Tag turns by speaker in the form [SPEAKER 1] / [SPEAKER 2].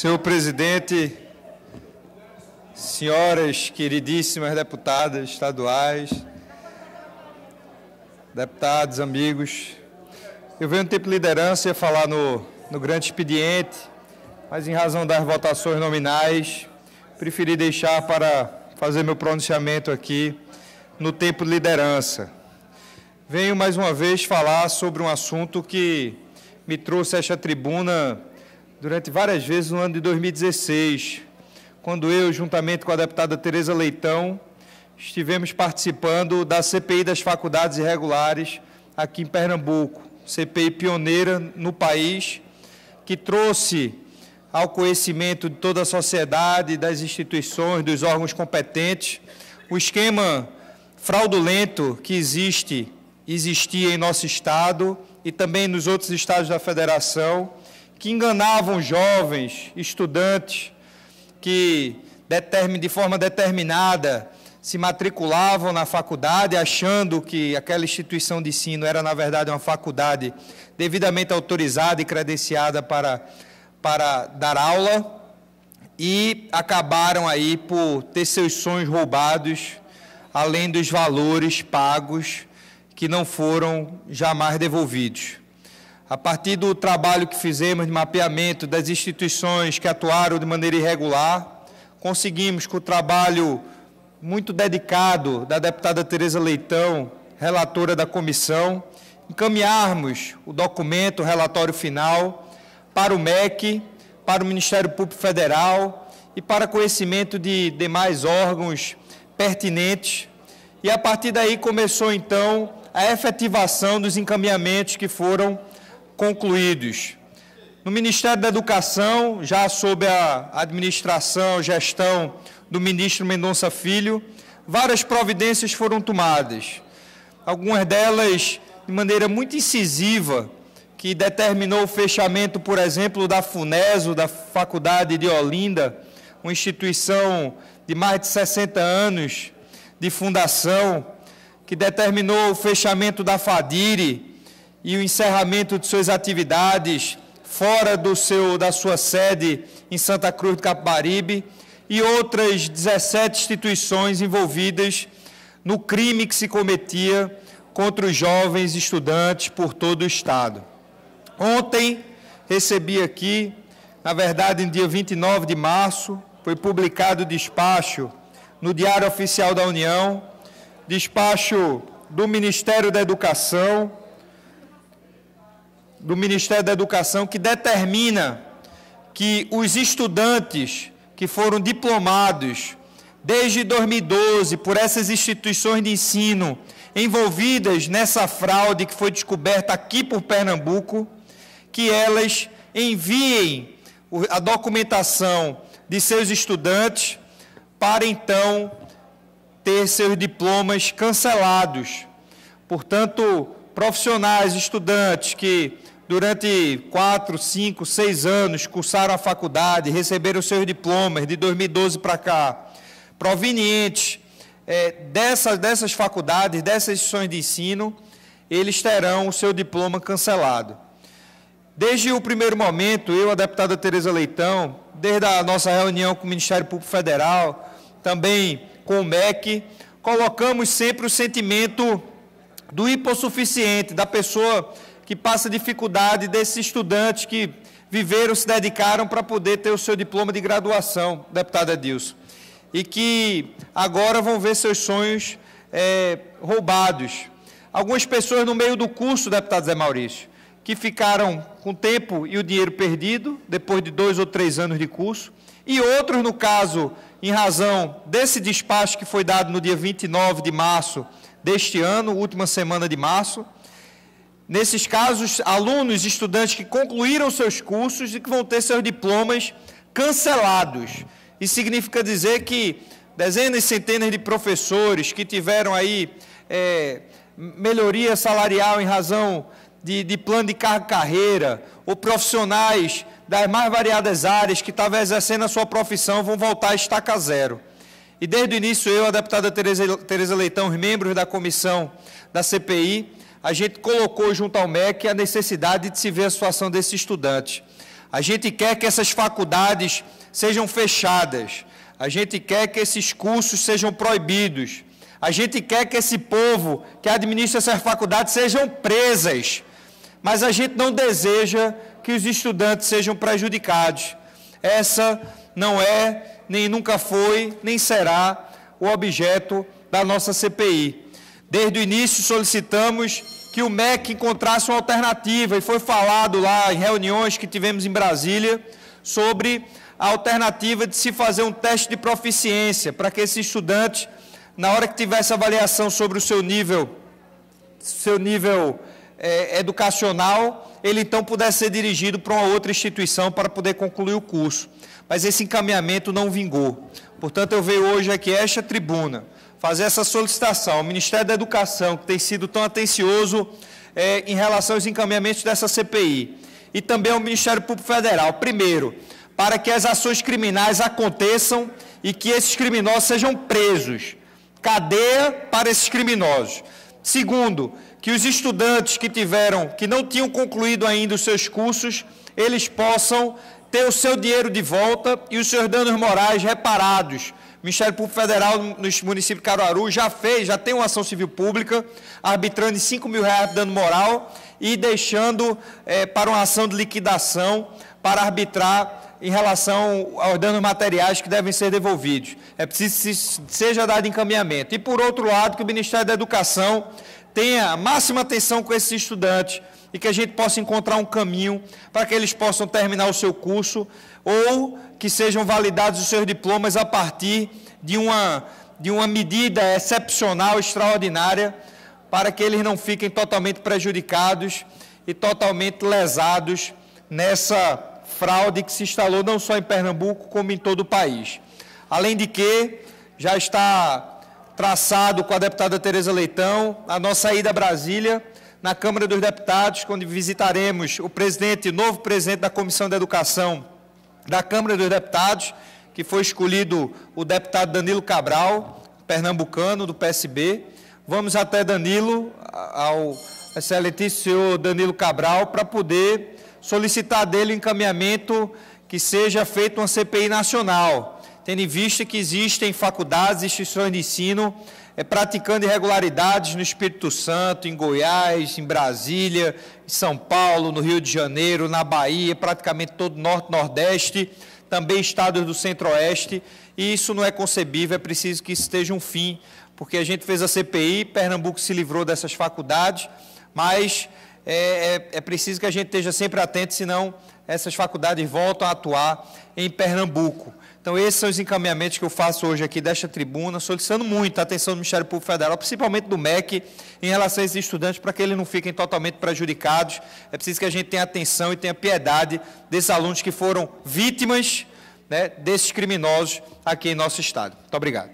[SPEAKER 1] Senhor presidente, senhoras queridíssimas deputadas estaduais, deputados, amigos, eu venho no tempo de liderança e falar no grande expediente, mas em razão das votações nominais, preferi deixar para fazer meu pronunciamento aqui no tempo de liderança. Venho mais uma vez falar sobre um assunto que me trouxe a esta tribuna durante várias vezes no ano de 2016, quando eu, juntamente com a deputada Tereza Leitão, estivemos participando da CPI das faculdades irregulares aqui em Pernambuco, CPI pioneira no país, que trouxe ao conhecimento de toda a sociedade, das instituições, dos órgãos competentes, o esquema fraudulento que existia em nosso Estado e também nos outros estados da Federação, que enganavam jovens, estudantes, que de forma determinada se matriculavam na faculdade, achando que aquela instituição de ensino era, na verdade, uma faculdade devidamente autorizada e credenciada para dar aula, e acabaram aí por ter seus sonhos roubados, além dos valores pagos que não foram jamais devolvidos. A partir do trabalho que fizemos de mapeamento das instituições que atuaram de maneira irregular, conseguimos, com o trabalho muito dedicado da deputada Tereza Leitão, relatora da comissão, encaminharmos o documento, o relatório final, para o MEC, para o Ministério Público Federal e para conhecimento de demais órgãos pertinentes. E, a partir daí, começou, então, a efetivação dos encaminhamentos que foram concluídos. No Ministério da Educação, já sob a administração, gestão do ministro Mendonça Filho, várias providências foram tomadas. Algumas delas de maneira muito incisiva, que determinou o fechamento, por exemplo, da FUNESO, da Faculdade de Olinda, uma instituição de mais de 60 anos de fundação, que determinou o fechamento da FADIRE e o encerramento de suas atividades fora da sua sede em Santa Cruz do Capibaribe, e outras 17 instituições envolvidas no crime que se cometia contra os jovens estudantes por todo o Estado. Ontem recebi aqui, na verdade, no dia 29 de março, foi publicado o despacho no Diário Oficial da União, despacho do Ministério da Educação, que determina que os estudantes que foram diplomados desde 2012 por essas instituições de ensino envolvidas nessa fraude que foi descoberta aqui por Pernambuco, que elas enviem a documentação de seus estudantes para, então, ter seus diplomas cancelados. Portanto, profissionais, estudantes que durante 4, 5, 6 anos cursaram a faculdade, receberam seus diplomas de 2012 para cá, provenientes dessas faculdades, dessas instituições de ensino, eles terão o seu diploma cancelado. Desde o primeiro momento, eu, a deputada Tereza Leitão, desde a nossa reunião com o Ministério Público Federal, também com o MEC, colocamos sempre o sentimento do hipossuficiente, da pessoa que passa dificuldade, desses estudantes que viveram, se dedicaram para poder ter o seu diploma de graduação, deputada Dilson, e que agora vão ver seus sonhos roubados. Algumas pessoas no meio do curso, deputado Zé Maurício, que ficaram com o tempo e o dinheiro perdido, depois de 2 ou 3 anos de curso, e outros, no caso, em razão desse despacho que foi dado no dia 29 de março deste ano, última semana de março. Nesses casos, alunos e estudantes que concluíram seus cursos e que vão ter seus diplomas cancelados. Isso significa dizer que dezenas e centenas de professores que tiveram aí melhoria salarial em razão de plano de carreira, ou profissionais das mais variadas áreas que estavam exercendo a sua profissão, vão voltar a estaca zero. E desde o início, eu, a deputada Tereza Leitão, os membros da comissão da CPI, a gente colocou junto ao MEC a necessidade de se ver a situação desses estudantes. A gente quer que essas faculdades sejam fechadas. A gente quer que esses cursos sejam proibidos. A gente quer que esse povo que administra essas faculdades sejam presas. Mas a gente não deseja que os estudantes sejam prejudicados. Essa não é, nem nunca foi, nem será o objeto da nossa CPI. Desde o início solicitamos que o MEC encontrasse uma alternativa, e foi falado lá em reuniões que tivemos em Brasília sobre a alternativa de se fazer um teste de proficiência, para que esse estudante, na hora que tivesse avaliação sobre o seu nível educacional, ele então pudesse ser dirigido para uma outra instituição para poder concluir o curso. Mas esse encaminhamento não vingou. Portanto, eu venho hoje aqui a esta tribuna fazer essa solicitação ao Ministério da Educação, que tem sido tão atencioso em relação aos encaminhamentos dessa CPI, e também ao Ministério Público Federal. Primeiro, para que as ações criminais aconteçam e que esses criminosos sejam presos. Cadeia para esses criminosos. Segundo, que os estudantes que não tinham concluído ainda os seus cursos, eles possam ter o seu dinheiro de volta e os seus danos morais reparados. O Ministério Público Federal, no município de Caruaru, já tem uma ação civil pública, arbitrando em R$5 mil de dano moral e deixando para uma ação de liquidação para arbitrar em relação aos danos materiais que devem ser devolvidos. É preciso que seja dado encaminhamento. E, por outro lado, que o Ministério da Educação tenha a máxima atenção com esses estudantes e que a gente possa encontrar um caminho para que eles possam terminar o seu curso ou que sejam validados os seus diplomas a partir de uma medida excepcional, extraordinária, para que eles não fiquem totalmente prejudicados e totalmente lesados nessa fraude que se instalou não só em Pernambuco, como em todo o país. Além de que já está traçado com a deputada Tereza Leitão a nossa ida a Brasília, na Câmara dos Deputados, quando visitaremos o novo presidente da Comissão de Educação da Câmara dos Deputados, que foi escolhido o deputado Danilo Cabral, pernambucano, do PSB. Vamos até Danilo, ao excelentíssimo senhor Danilo Cabral, para poder solicitar dele o encaminhamento que seja feita uma CPI nacional, tendo em vista que existem faculdades e instituições de ensino praticando irregularidades no Espírito Santo, em Goiás, em Brasília, em São Paulo, no Rio de Janeiro, na Bahia, praticamente todo o Norte e Nordeste, também estados do Centro-Oeste, e isso não é concebível, é preciso que isso esteja um fim, porque a gente fez a CPI, Pernambuco se livrou dessas faculdades, mas é preciso que a gente esteja sempre atento, senão essas faculdades voltam a atuar em Pernambuco. Então, esses são os encaminhamentos que eu faço hoje aqui desta tribuna, solicitando muito a atenção do Ministério Público Federal, principalmente do MEC, em relação a esses estudantes, para que eles não fiquem totalmente prejudicados. É preciso que a gente tenha atenção e tenha piedade desses alunos que foram vítimas, né, desses criminosos aqui em nosso estado. Muito obrigado.